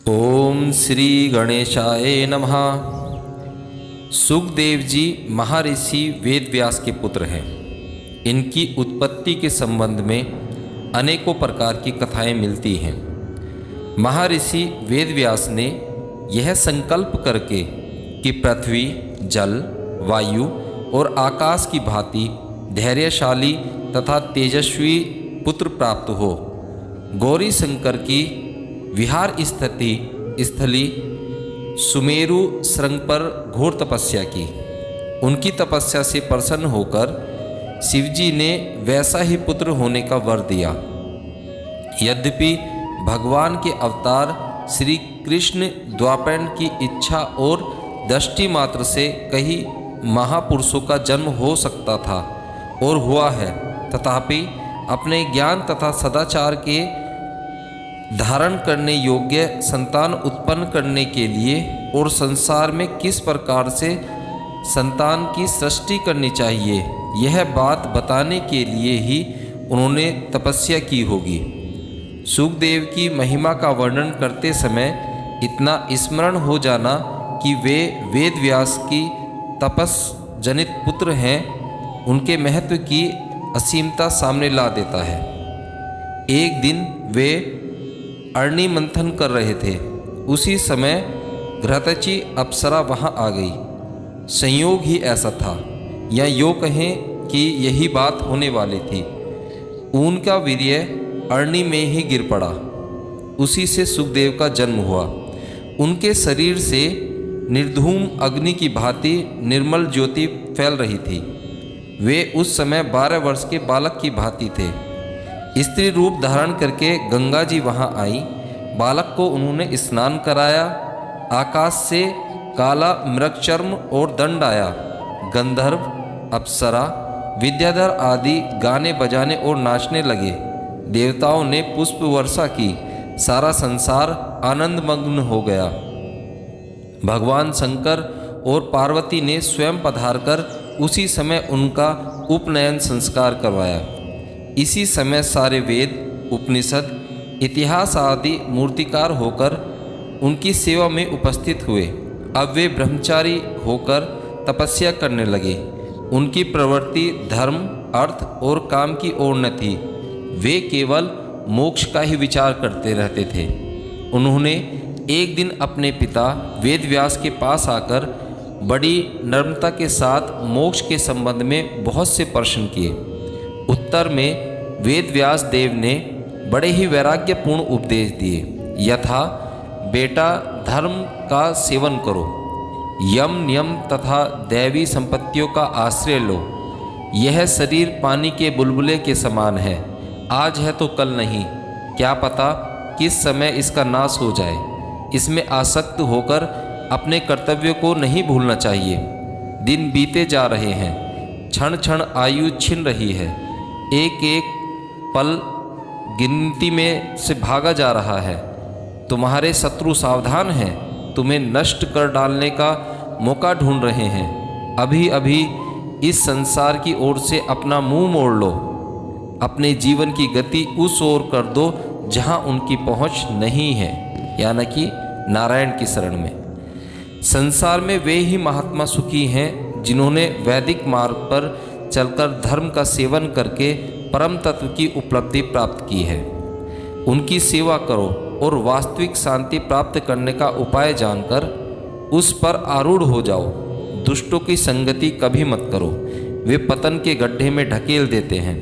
ओम श्री गणेशाय नमः। सुखदेव जी महर्षि वेदव्यास के पुत्र हैं। इनकी उत्पत्ति के संबंध में अनेकों प्रकार की कथाएं मिलती हैं। महर्षि वेदव्यास ने यह संकल्प करके कि पृथ्वी, जल, वायु और आकाश की भांति धैर्यशाली तथा तेजस्वी पुत्र प्राप्त हो, गौरी शंकर की विहार स्थली सुमेरु शृंग पर घोर तपस्या की। उनकी तपस्या से प्रसन्न होकर शिवजी ने वैसा ही पुत्र होने का वर दिया। यद्यपि भगवान के अवतार श्री कृष्ण द्वापर की इच्छा और दृष्टि मात्र से कई महापुरुषों का जन्म हो सकता था और हुआ है, तथापि अपने ज्ञान तथा सदाचार के धारण करने योग्य संतान उत्पन्न करने के लिए और संसार में किस प्रकार से संतान की सृष्टि करनी चाहिए, यह बात बताने के लिए ही उन्होंने तपस्या की होगी। सुखदेव की महिमा का वर्णन करते समय इतना स्मरण हो जाना कि वे वेदव्यास की तपस जनित पुत्र हैं, उनके महत्व की असीमता सामने ला देता है। एक दिन वे अरणि मंथन कर रहे थे। उसी समय घृतची अप्सरा वहां आ गई। संयोग ही ऐसा था, या यूँ कहें कि यही बात होने वाली थी। उनका वीर्य अरणि में ही गिर पड़ा। उसी से सुखदेव का जन्म हुआ। उनके शरीर से निर्धूम अग्नि की भांति निर्मल ज्योति फैल रही थी। वे उस समय 12 वर्ष के बालक की भांति थे। स्त्री रूप धारण करके गंगा जी वहां आई। बालक को उन्होंने स्नान कराया। आकाश से काला मृगचर्म और दंड आया। गंधर्व, अप्सरा, विद्याधर आदि गाने बजाने और नाचने लगे। देवताओं ने पुष्प वर्षा की। सारा संसार आनंदमग्न हो गया। भगवान शंकर और पार्वती ने स्वयं पधारकर उसी समय उनका उपनयन संस्कार करवाया। इसी समय सारे वेद, उपनिषद, इतिहास आदि मूर्तिकार होकर उनकी सेवा में उपस्थित हुए। अब वे ब्रह्मचारी होकर तपस्या करने लगे। उनकी प्रवृत्ति धर्म, अर्थ और काम की ओर न थी। वे केवल मोक्ष का ही विचार करते रहते थे। उन्होंने एक दिन अपने पिता वेदव्यास के पास आकर बड़ी नम्रता के साथ मोक्ष के संबंध में बहुत से प्रश्न किए। उत्तर में वेदव्यास देव ने बड़े ही वैराग्यपूर्ण उपदेश दिए। यथा, बेटा, धर्म का सेवन करो, यम नियम तथा दैवी संपत्तियों का आश्रय लो। यह शरीर पानी के बुलबुले के समान है। आज है तो कल नहीं, क्या पता किस समय इसका नाश हो जाए। इसमें आसक्त होकर अपने कर्तव्य को नहीं भूलना चाहिए। दिन बीते जा रहे हैं, क्षण क्षण आयु छिन रही है। एक एक पल गिनती में से भागा जा रहा है। तुम्हारे शत्रु सावधान हैं, तुम्हें नष्ट कर डालने का मौका ढूंढ रहे हैं। अभी अभी इस संसार की ओर से अपना मुंह मोड़ लो। अपने जीवन की गति उस ओर कर दो जहां उनकी पहुंच नहीं है, यानी कि नारायण की शरण में। संसार में वे ही महात्मा सुखी हैं जिन्होंने वैदिक मार्ग पर चलकर धर्म का सेवन करके परम तत्व की उपलब्धि प्राप्त की है। उनकी सेवा करो और वास्तविक शांति प्राप्त करने का उपाय जानकर उस पर आरूढ़ हो जाओ। दुष्टों की संगति कभी मत करो, वे पतन के गड्ढे में ढकेल देते हैं।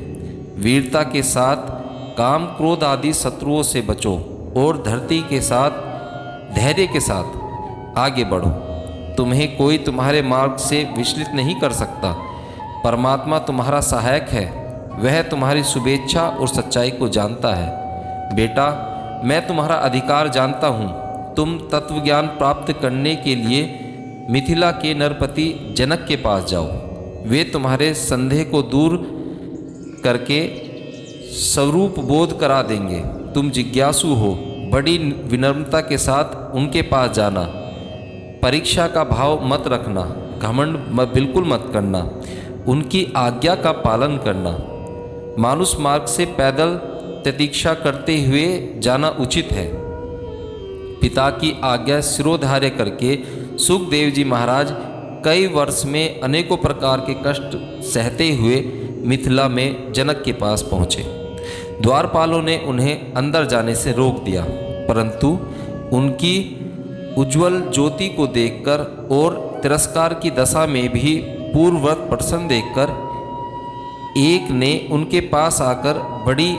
वीरता के साथ काम, क्रोध आदि शत्रुओं से बचो और धरती के साथ धैर्य के साथ आगे बढ़ो। तुम्हें कोई तुम्हारे मार्ग से विचलित नहीं कर सकता। परमात्मा तुम्हारा सहायक है, वह तुम्हारी शुभेच्छा और सच्चाई को जानता है। बेटा, मैं तुम्हारा अधिकार जानता हूँ। तुम तत्वज्ञान प्राप्त करने के लिए मिथिला के नरपति जनक के पास जाओ। वे तुम्हारे संदेह को दूर करके स्वरूप बोध करा देंगे। तुम जिज्ञासु हो, बड़ी विनम्रता के साथ उनके पास जाना। परीक्षा का भाव मत रखना, घमंड बिल्कुल मत करना। उनकी आज्ञा का पालन करना। मानुष मार्ग से पैदल प्रतीक्षा करते हुए जाना उचित है। पिता की आज्ञा सिरोधार्य करके सुखदेव जी महाराज कई वर्ष में अनेकों प्रकार के कष्ट सहते हुए मिथिला में जनक के पास पहुँचे। द्वारपालों ने उन्हें अंदर जाने से रोक दिया, परंतु उनकी उज्ज्वल ज्योति को देखकर और तिरस्कार की दशा में भी पूर्ववत प्रसन्न देखकर एक ने उनके पास आकर बड़ी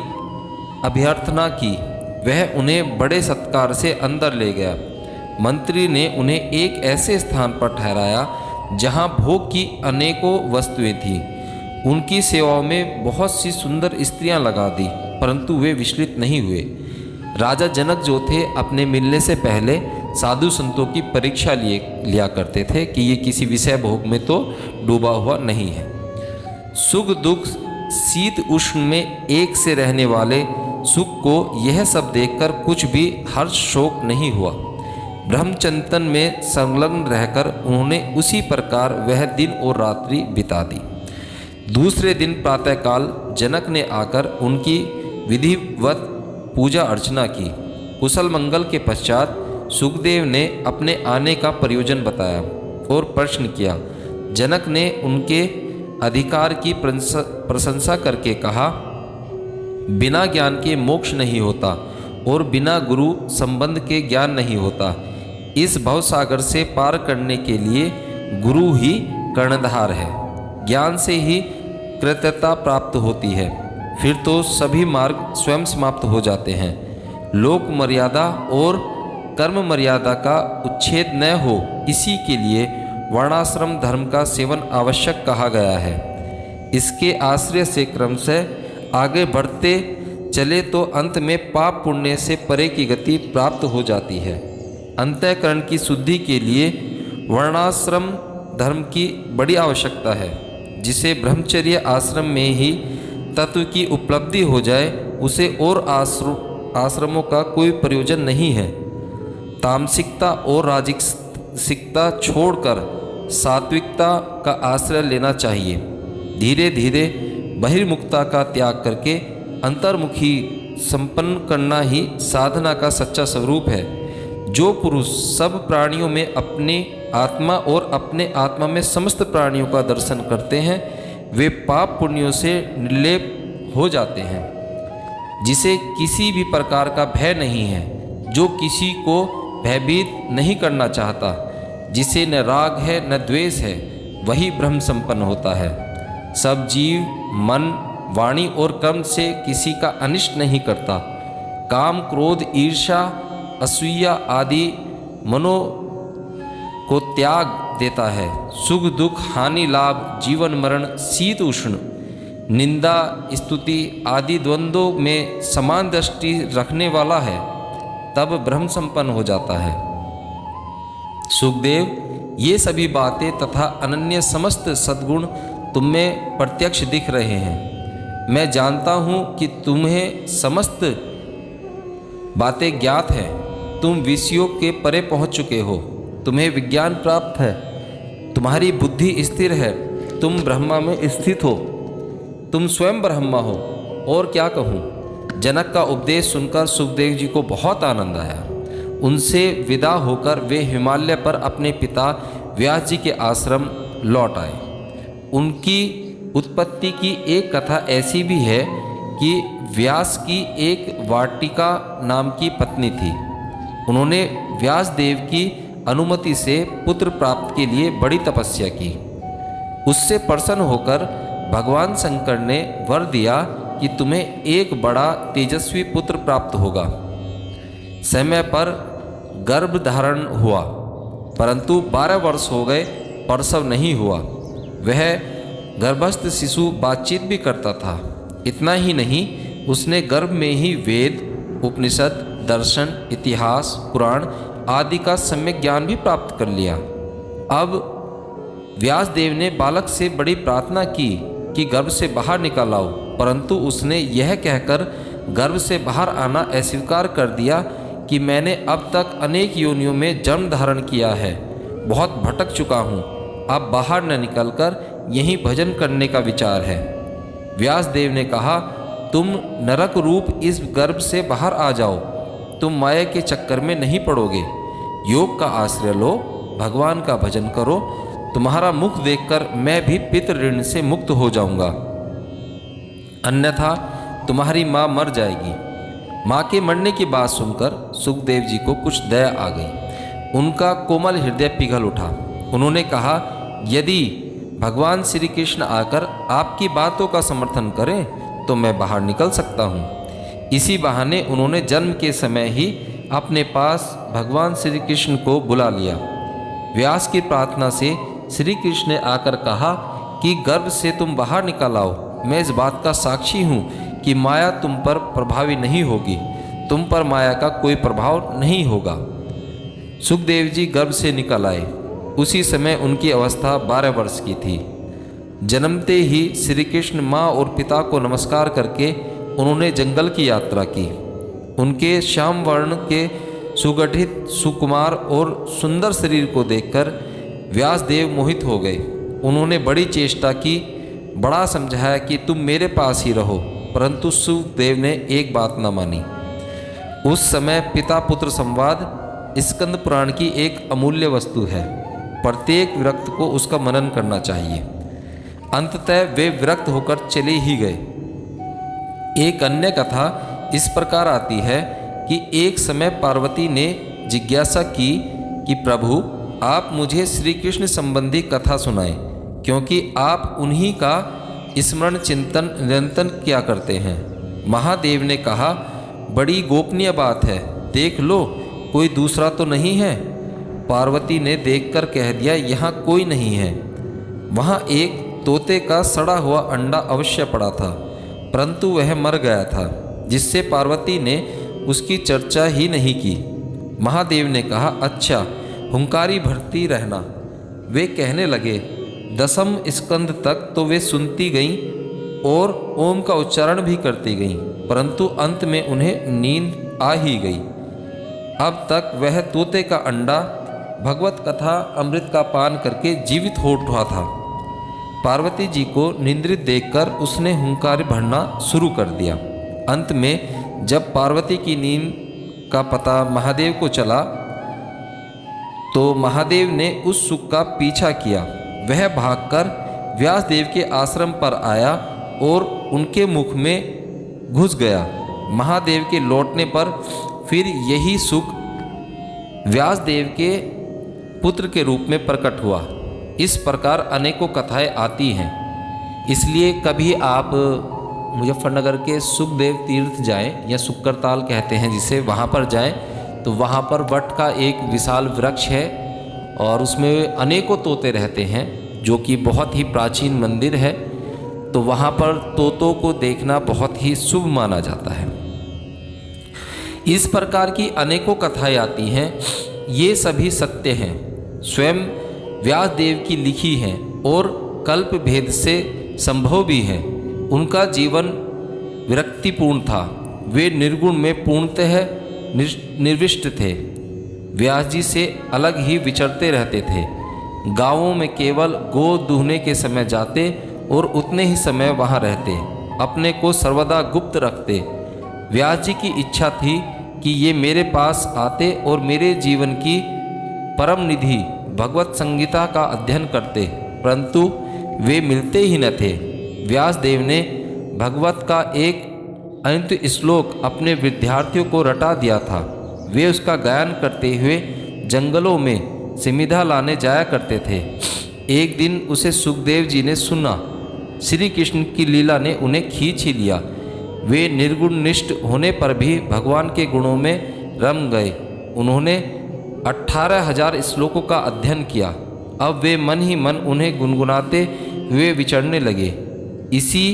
अभ्यर्थना की। वह उन्हें बड़े सत्कार से अंदर ले गया। मंत्री ने उन्हें एक ऐसे स्थान पर ठहराया जहां भोग की अनेकों वस्तुएं थीं। उनकी सेवाओं में बहुत सी सुंदर स्त्रियां लगा दी, परंतु वे विचलित नहीं हुए। राजा जनक जो थे, अपने मिलने से पहले साधु संतों की परीक्षा लिया करते थे कि ये किसी विषय भोग में तो डूबा हुआ नहीं है। सुख दुख शीत उष्ण में एक से रहने वाले सुख को यह सब देखकर कुछ भी हर्ष शोक नहीं हुआ। ब्रह्मचिंतन में संलग्न रहकर उन्होंने उसी प्रकार वह दिन और रात्रि बिता दी। दूसरे दिन प्रातःकाल जनक ने आकर उनकी विधिवत पूजा अर्चना की। कुशल मंगल के पश्चात सुखदेव ने अपने आने का प्रयोजन बताया और प्रश्न किया। जनक ने उनके अधिकार की प्रशंसा करके कहा, बिना ज्ञान के मोक्ष नहीं होता और बिना गुरु संबंध के ज्ञान नहीं होता। इस भवसागर से पार करने के लिए गुरु ही कर्णधार है। ज्ञान से ही कृतज्ञता प्राप्त होती है, फिर तो सभी मार्ग स्वयं समाप्त हो जाते हैं। लोक मर्यादा और कर्म मर्यादा का उच्छेद न हो, इसी के लिए वर्णाश्रम धर्म का सेवन आवश्यक कहा गया है। इसके आश्रय से क्रमशः आगे बढ़ते चले तो अंत में पाप पुण्य से परे की गति प्राप्त हो जाती है। अंतःकरण की शुद्धि के लिए वर्णाश्रम धर्म की बड़ी आवश्यकता है। जिसे ब्रह्मचर्य आश्रम में ही तत्व की उपलब्धि हो जाए, उसे और आश्रमों का कोई प्रयोजन नहीं है। तामसिकता और राजसिकता छोड़कर सात्विकता का आश्रय लेना चाहिए। धीरे धीरे बहिर्मुखता का त्याग करके अंतर्मुखी संपन्न करना ही साधना का सच्चा स्वरूप है। जो पुरुष सब प्राणियों में अपनी आत्मा और अपने आत्मा में समस्त प्राणियों का दर्शन करते हैं, वे पाप पुण्यों से निर्लेप हो जाते हैं। जिसे किसी भी प्रकार का भय नहीं है, जो किसी को भयभीत नहीं करना चाहता, जिसे न राग है न द्वेष है, वही ब्रह्म संपन्न होता है। सब जीव मन वाणी और कर्म से किसी का अनिष्ट नहीं करता। काम क्रोध ईर्ष्या असूया आदि मनो को त्याग देता है। सुख दुख हानि लाभ जीवन मरण शीत उष्ण निंदा स्तुति आदि द्वंद्वों में समान दृष्टि रखने वाला है, तब ब्रह्म संपन्न हो जाता है। सुखदेव, ये सभी बातें तथा अनन्य समस्त सद्गुण तुम में प्रत्यक्ष दिख रहे हैं। मैं जानता हूँ कि तुम्हें समस्त बातें ज्ञात हैं। तुम विषयों के परे पहुँच चुके हो। तुम्हें विज्ञान प्राप्त है। तुम्हारी बुद्धि स्थिर है। तुम ब्रह्मा में स्थित हो। तुम स्वयं ब्रह्मा हो। और क्या कहूँ। जनक का उपदेश सुनकर सुखदेव जी को बहुत आनंद आया। उनसे विदा होकर वे हिमालय पर अपने पिता व्यास जी के आश्रम लौट आए। उनकी उत्पत्ति की एक कथा ऐसी भी है कि व्यास की एक वाटिका नाम की पत्नी थी। उन्होंने व्यास देव की अनुमति से पुत्र प्राप्त के लिए बड़ी तपस्या की। उससे प्रसन्न होकर भगवान शंकर ने वर दिया कि तुम्हें एक बड़ा तेजस्वी पुत्र प्राप्त होगा। समय पर गर्भ धारण हुआ, परंतु 12 वर्ष हो गए, प्रसव नहीं हुआ। वह गर्भस्थ शिशु बातचीत भी करता था। इतना ही नहीं, उसने गर्भ में ही वेद उपनिषद दर्शन इतिहास पुराण आदि का सम्यक ज्ञान भी प्राप्त कर लिया। अब व्यास देव ने बालक से बड़ी प्रार्थना की कि गर्भ से बाहर निकल आओ, परंतु उसने यह कहकर गर्भ से बाहर आना अस्वीकार कर दिया कि मैंने अब तक अनेक योनियों में जन्म धारण किया है, बहुत भटक चुका हूँ, अब बाहर न निकलकर यहीं भजन करने का विचार है। व्यास देव ने कहा, तुम नरक रूप इस गर्भ से बाहर आ जाओ। तुम माया के चक्कर में नहीं पड़ोगे। योग का आश्रय लो, भगवान का भजन करो, तुम्हारा मुख देखकर मैं भी पितृ ऋण से मुक्त हो जाऊंगा, अन्यथा तुम्हारी माँ मर जाएगी। माँ के मरने की बात सुनकर सुखदेव जी को कुछ दया आ गई। उनका कोमल हृदय पिघल उठा। उन्होंने कहा, यदि भगवान श्री कृष्ण आकर आपकी बातों का समर्थन करें तो मैं बाहर निकल सकता हूँ। इसी बहाने उन्होंने जन्म के समय ही अपने पास भगवान श्री कृष्ण को बुला लिया। व्यास की प्रार्थना से श्री कृष्ण ने आकर कहा कि गर्भ से तुम बाहर निकल आओ। मैं इस बात का साक्षी हूँ कि माया तुम पर प्रभावी नहीं होगी, तुम पर माया का कोई प्रभाव नहीं होगा। सुखदेव जी गर्भ से निकल आए। उसी समय उनकी अवस्था 12 वर्ष की थी। जन्मते ही श्री कृष्ण माँ और पिता को नमस्कार करके उन्होंने जंगल की यात्रा की। उनके श्याम वर्ण के सुगठित, सुकुमार और सुंदर शरीर को देखकर व्यासदेव मोहित हो गए। उन्होंने बड़ी चेष्टा की, बड़ा समझाया कि तुम मेरे पास ही रहो, परंतु सुखदेव ने एक बात न मानी। उस समय पिता पुत्र संवाद स्कंद पुराण की एक अमूल्य वस्तु है। प्रत्येक विरक्त को उसका मनन करना चाहिए। अंततः वे विरक्त होकर चले ही गए। एक अन्य कथा इस प्रकार आती है कि एक समय पार्वती ने जिज्ञासा की कि प्रभु, आप मुझे श्री कृष्ण संबंधी कथा सुनाएं, क्योंकि आप उन्हीं का स्मरण चिंतन निरंतर किया करते हैं। महादेव ने कहा, बड़ी गोपनीय बात है, देख लो, कोई दूसरा तो नहीं है। पार्वती ने देखकर कह दिया, यहाँ कोई नहीं है। वहाँ एक तोते का सड़ा हुआ अंडा अवश्य पड़ा था, परंतु वह मर गया था, जिससे पार्वती ने उसकी चर्चा ही नहीं की। महादेव ने कहा, अच्छा, हुंकारी भरती रहना। वे कहने लगे। 10वें स्कंद तक तो वे सुनती गईं और ओम का उच्चारण भी करती गईं, परंतु अंत में उन्हें नींद आ ही गई। अब तक वह तोते का अंडा भगवत कथा अमृत का पान करके जीवित हो उठा था। पार्वती जी को निंद्रित देखकर उसने हुंकार भरना शुरू कर दिया। अंत में जब पार्वती की नींद का पता महादेव को चला तो महादेव ने उस सुख का पीछा किया। वह भागकर व्यासदेव के आश्रम पर आया और उनके मुख में घुस गया। महादेव के लौटने पर फिर यही सुख व्यासदेव के पुत्र के रूप में प्रकट हुआ। इस प्रकार अनेकों कथाएं आती हैं। इसलिए कभी आप मुजफ्फरनगर के सुखदेव तीर्थ जाएं, या सुक्करताल कहते हैं जिसे, वहाँ पर जाएं तो वहाँ पर वट का एक विशाल वृक्ष है और उसमें अनेकों तोते रहते हैं, जो कि बहुत ही प्राचीन मंदिर है। तो वहाँ पर तोतों को देखना बहुत ही शुभ माना जाता है। इस प्रकार की अनेकों कथाएं आती हैं। ये सभी सत्य हैं, स्वयं व्यासदेव की लिखी हैं और कल्प भेद से संभव भी हैं। उनका जीवन विरक्तिपूर्ण था। वे निर्गुण में पूर्णतः निर्विष्ट थे। व्यास जी से अलग ही विचरते रहते थे। गांवों में केवल गो दूहने के समय जाते और उतने ही समय वहां रहते। अपने को सर्वदा गुप्त रखते। व्यास जी की इच्छा थी कि ये मेरे पास आते और मेरे जीवन की परम निधि भगवत संगीता का अध्ययन करते, परंतु वे मिलते ही न थे। व्यासदेव ने भगवत का एक अनंत श्लोक अपने विद्यार्थियों को रटा दिया था। वे उसका गायन करते हुए जंगलों में सिमिधा लाने जाया करते थे। एक दिन उसे सुखदेव जी ने सुना। श्री कृष्ण की लीला ने उन्हें खींच ही लिया। वे निर्गुण निष्ठ होने पर भी भगवान के गुणों में रम गए। उन्होंने 18,000 श्लोकों का अध्ययन किया। अब वे मन ही मन उन्हें गुनगुनाते हुए विचरने लगे। इसी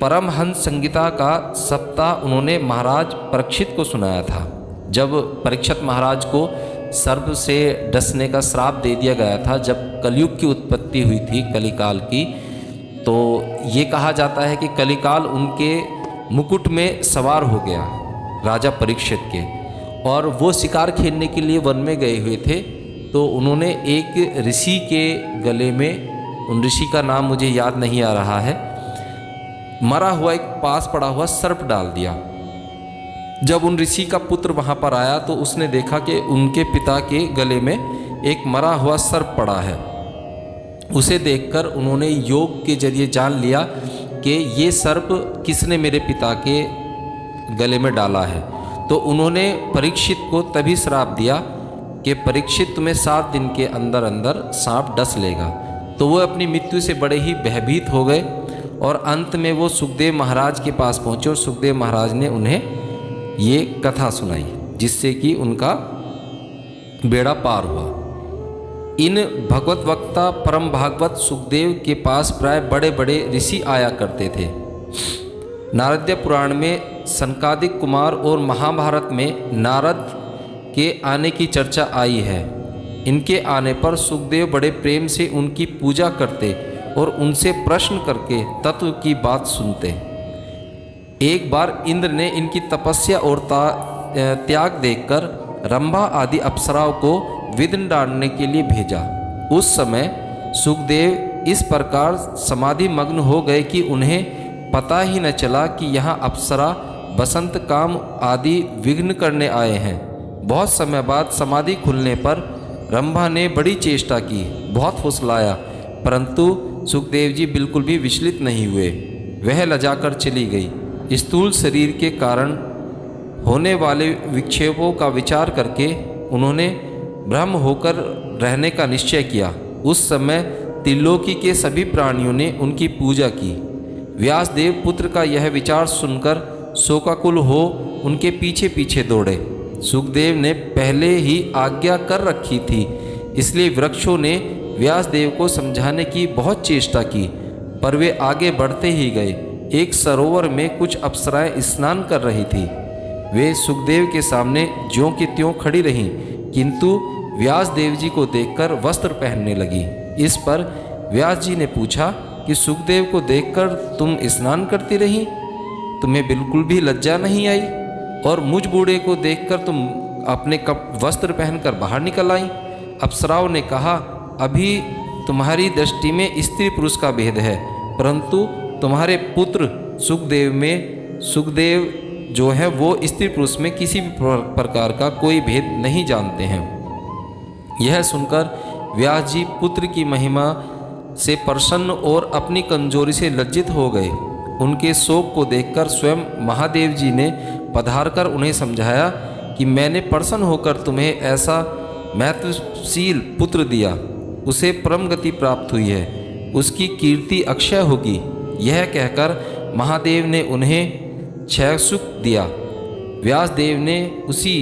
परमहंस संगीता का सप्ताह उन्होंने महाराज परीक्षित को सुनाया था। जब परीक्षित महाराज को सर्प से डसने का श्राप दे दिया गया था, जब कलयुग की उत्पत्ति हुई थी, कलिकाल की, तो ये कहा जाता है कि कलिकाल उनके मुकुट में सवार हो गया, राजा परीक्षित के, और वो शिकार खेलने के लिए वन में गए हुए थे। तो उन्होंने एक ऋषि के गले में, उन ऋषि का नाम मुझे याद नहीं आ रहा है, मरा हुआ एक पास पड़ा हुआ सर्प डाल दिया। जब उन ऋषि का पुत्र वहाँ पर आया तो उसने देखा कि उनके पिता के गले में एक मरा हुआ सर्प पड़ा है। उसे देखकर उन्होंने योग के जरिए जान लिया कि ये सर्प किसने मेरे पिता के गले में डाला है। तो उन्होंने परीक्षित को तभी श्राप दिया कि परीक्षित तुम्हें 7 दिन के अंदर अंदर सांप डस लेगा। तो वो अपनी मृत्यु से बड़े ही भयभीत हो गए और अंत में वो सुखदेव महाराज के पास पहुँचे और सुखदेव महाराज ने उन्हें ये कथा सुनाई, जिससे कि उनका बेड़ा पार हुआ। इन भगवत वक्ता परम भागवत सुखदेव के पास प्राय बड़े बड़े ऋषि आया करते थे। नारद पुराण में सनकादिक कुमार और महाभारत में नारद के आने की चर्चा आई है। इनके आने पर सुखदेव बड़े प्रेम से उनकी पूजा करते और उनसे प्रश्न करके तत्व की बात सुनते। एक बार इंद्र ने इनकी तपस्या और त्याग देखकर रंभा आदि अप्सराओं को विघ्न डालने के लिए भेजा। उस समय सुखदेव इस प्रकार समाधि मग्न हो गए कि उन्हें पता ही न चला कि यहाँ अप्सरा बसंत काम आदि विघ्न करने आए हैं। बहुत समय बाद समाधि खुलने पर रंभा ने बड़ी चेष्टा की, बहुत फुसलाया, परंतु सुखदेव जी बिल्कुल भी विचलित नहीं हुए। वह लजाकर चली गई। स्थूल शरीर के कारण होने वाले विक्षेपों का विचार करके उन्होंने ब्रह्म होकर रहने का निश्चय किया। उस समय त्रिलोकी के सभी प्राणियों ने उनकी पूजा की। व्यासदेव पुत्र का यह विचार सुनकर शोकाकुल हो उनके पीछे पीछे दौड़े। सुखदेव ने पहले ही आज्ञा कर रखी थी, इसलिए वृक्षों ने व्यासदेव को समझाने की बहुत चेष्टा की, पर वे आगे बढ़ते ही गए। एक सरोवर में कुछ अप्सराएं स्नान कर रही थी। वे सुखदेव के सामने ज्यों की त्यों खड़ी रहीं, किंतु व्यासदेव जी को देखकर वस्त्र पहनने लगी। इस पर व्यास जी ने पूछा कि सुखदेव को देखकर तुम स्नान करती रही, तुम्हें बिल्कुल भी लज्जा नहीं आई, और मुझ बूढ़े को देखकर तुम अपने वस्त्र पहनकर बाहर निकल आई। अप्सराओं ने कहा, अभी तुम्हारी दृष्टि में स्त्री पुरुष का भेद है, परंतु तुम्हारे पुत्र सुखदेव जो है वो स्त्री पुरुष में किसी भी प्रकार का कोई भेद नहीं जानते हैं। यह सुनकर व्यास जी पुत्र की महिमा से प्रसन्न और अपनी कमजोरी से लज्जित हो गए। उनके शोक को देखकर स्वयं महादेव जी ने पधारकर उन्हें समझाया कि मैंने प्रसन्न होकर तुम्हें ऐसा महत्वशील पुत्र दिया, उसे परम गति प्राप्त हुई है, उसकी कीर्ति अक्षय होगी। यह कहकर महादेव ने उन्हें छायासुख दिया। व्यासदेव ने उसी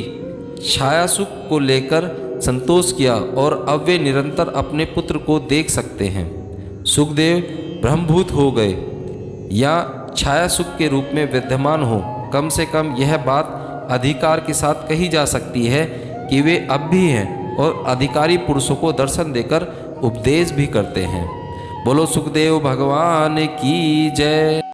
छायासुख को लेकर संतोष किया और अब वे निरंतर अपने पुत्र को देख सकते हैं। सुखदेव ब्रह्मभूत हो गए या छायासुख के रूप में विद्यमान हो। कम से कम यह बात अधिकार के साथ कही जा सकती है कि वे अब भी हैं और अधिकारी पुरुषों को दर्शन देकर उपदेश भी करते हैं। बोलो सुखदेव भगवान की जय।